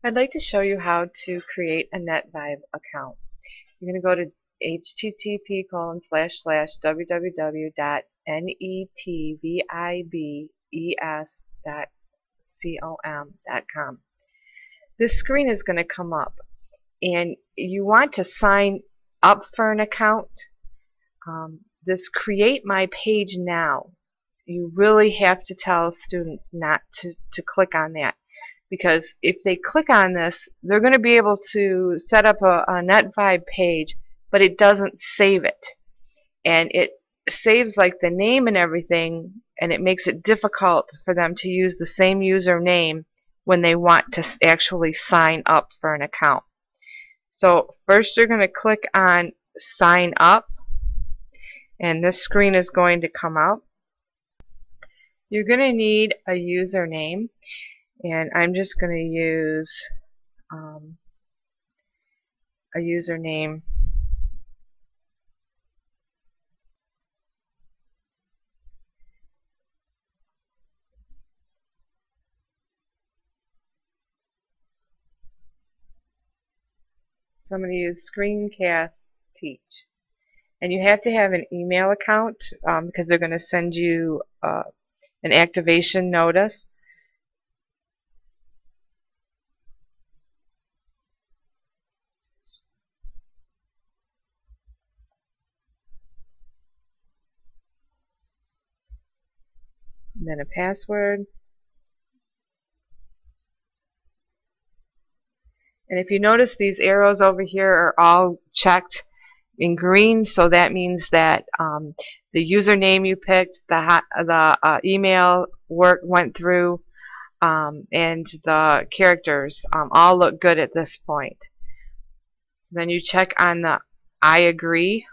I'd like to show you how to create a Netvibe account. You're going to go to http://www.netvibes.com. This screen is going to come up, and you want to sign up for an account. This Create My Page Now, you really have to tell students not to click on that, because if they click on this, they're going to be able to set up a Netvibe page, but it doesn't save it. And it saves like the name and everything, and it makes it difficult for them to use the same username when they want to actually sign up for an account. So first you're going to click on Sign Up, and this screen is going to come up. You're going to need a username, and I'm just going to use a username so I'm going to use Screencast Teach. And you have to have an email account because they're going to send you an activation notice. And then a password. And if you notice, these arrows over here are all checked in green, so that means that the username you picked, the email went through, and the characters all look good at this point. Then you check on the I agree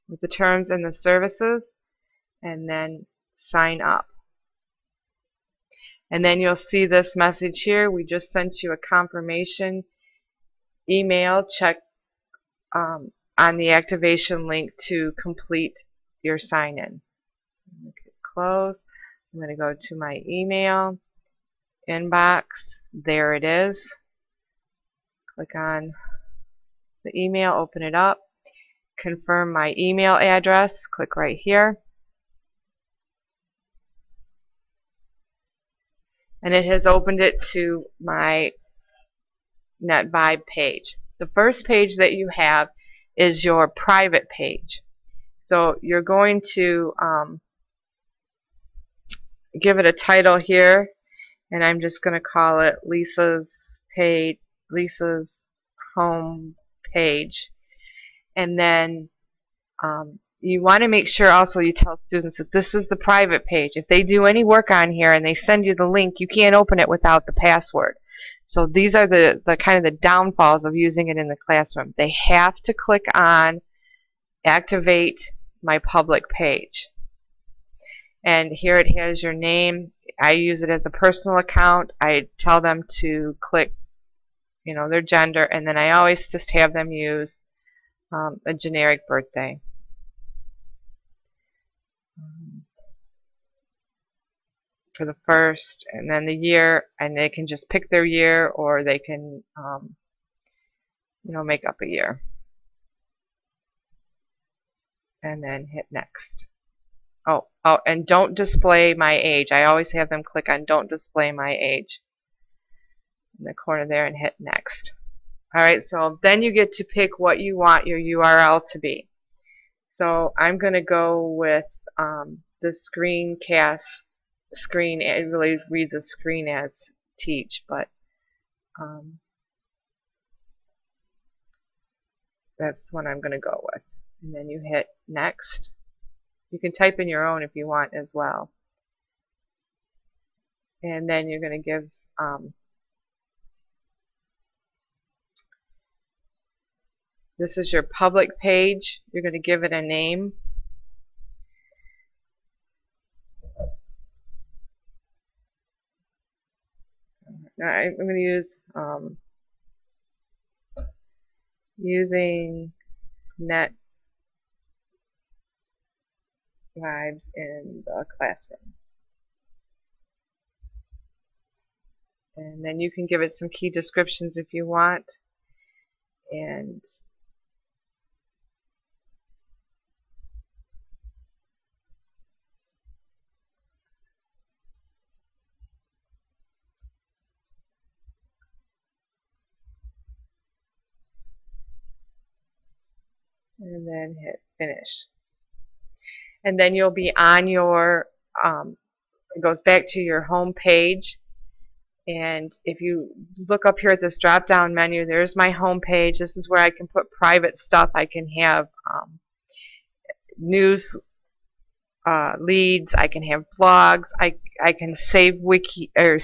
with the terms and the services, and then sign up. And then you'll see this message here. We just sent you a confirmation email. Check on the activation link to complete your sign-in. Close. I'm going to go to my email inbox. There it is. Click on the email, open it up, confirm my email address. Click right here. And it has opened it to my Netvibe page. The first page that you have is your private page. So you're going to give it a title here, and I'm just going to call it Lisa's home page. And then you want to make sure also you tell students that this is the private page. If they do any work on here and they send you the link, you can't open it without the password. So these are the kind of the downfalls of using it in the classroom. They have to click on Activate My Public Page. And here it has your name. I use it as a personal account. I tell them to click, their gender, and then I always just have them use a generic birthday. For the first, and then the year, and they can just pick their year, or they can make up a year, and then hit next. Oh, and don't display my age. I always have them click on don't display my age in the corner there and hit next. Alright, so then you get to pick what you want your URL to be. So I'm going to go with the screencast screen. It really reads a screen as teach, but that's what I'm going to go with. And then you hit next. You can type in your own if you want as well. And then you're going to give this is your public page. You're going to give it a name. Now I'm going to use using Netvibe in the classroom. And then you can give it some key descriptions if you want. And then hit finish. And then you'll be on your, it goes back to your home page. And if you look up here at this drop down menu, there's my home page. This is where I can put private stuff. I can have news leads. I can have blogs. I can save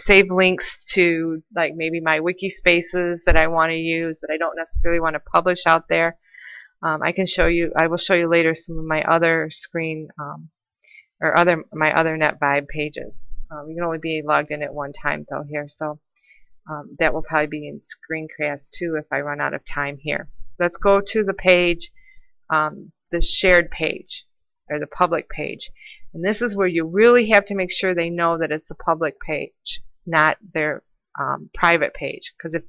save links to, like, maybe my wiki spaces that I want to use that I don't necessarily want to publish out there. I will show you later some of my other screen my other Netvibe pages. You can only be logged in at one time though here, so that will probably be in screencast too if I run out of time here. Let's go to the page, the shared page, or the public page. And this is where you really have to make sure they know that it's a public page, not their private page. Because if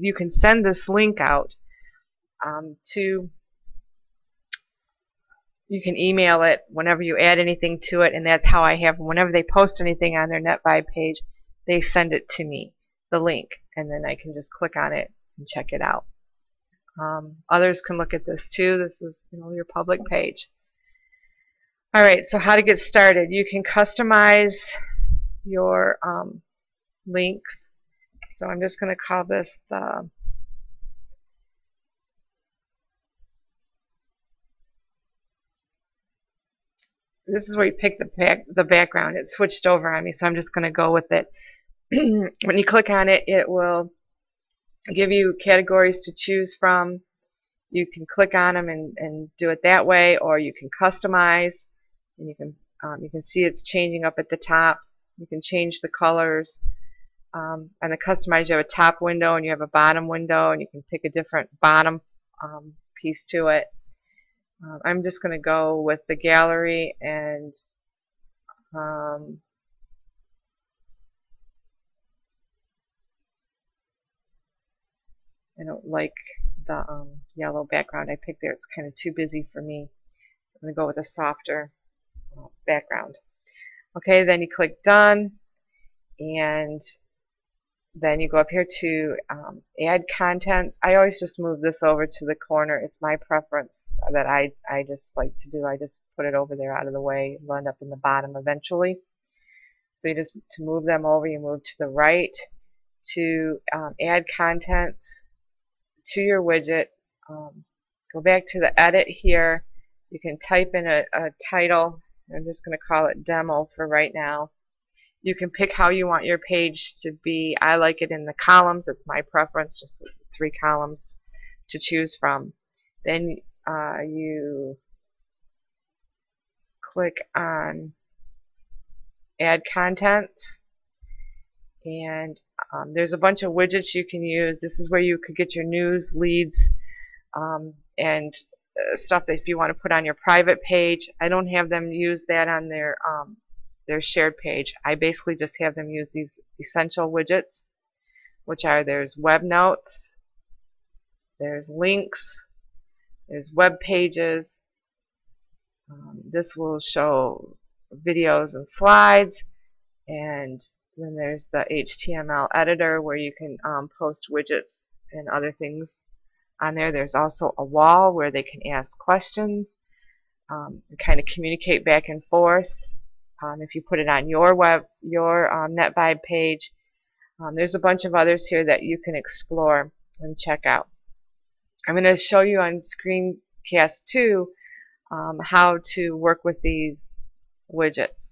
you can send this link out you can email it whenever you add anything to it, and that's how I have, whenever they post anything on their Netvibe page, they send it to me, the link, and then I can just click on it and check it out. Others can look at this too. This is, your public page. Alright, so how to get started. You can customize your links. So I'm just going to call this this is where you pick the background. It switched over on me, so I'm just going to go with it. When you click on it, it will give you categories to choose from. You can click on them and do it that way, or you can customize. And you can see it's changing up at the top. You can change the colors. And the customize, you have a top window and you have a bottom window, and you can pick a different bottom piece to it. I'm just going to go with the gallery, and I don't like the yellow background I picked there. It's kind of too busy for me. I'm going to go with a softer background. Okay, then you click done, and then you go up here to add content. I always just move this over to the corner. It's my preference that I just like to do. I just put it over there out of the way. It'll end up in the bottom eventually. So you just, to move them over, you move to the right to add content to your widget. Go back to the edit here. You can type in a title. I'm just going to call it demo for right now. You can pick how you want your page to be. I like it in the columns. It's my preference, just 3 columns to choose from. Then you click on add content, and there's a bunch of widgets you can use. This is where you could get your news, leads, and stuff that if you want to put on your private page. I don't have them use that on their shared page. I basically just have them use these essential widgets, which are, there's web notes, there's links, there's web pages. This will show videos and slides, and then there's the HTML editor where you can post widgets and other things on there. There's also a wall where they can ask questions and kind of communicate back and forth. If you put it on your Netvibe page. There's a bunch of others here that you can explore and check out. I'm going to show you on Screencast 2 how to work with these widgets.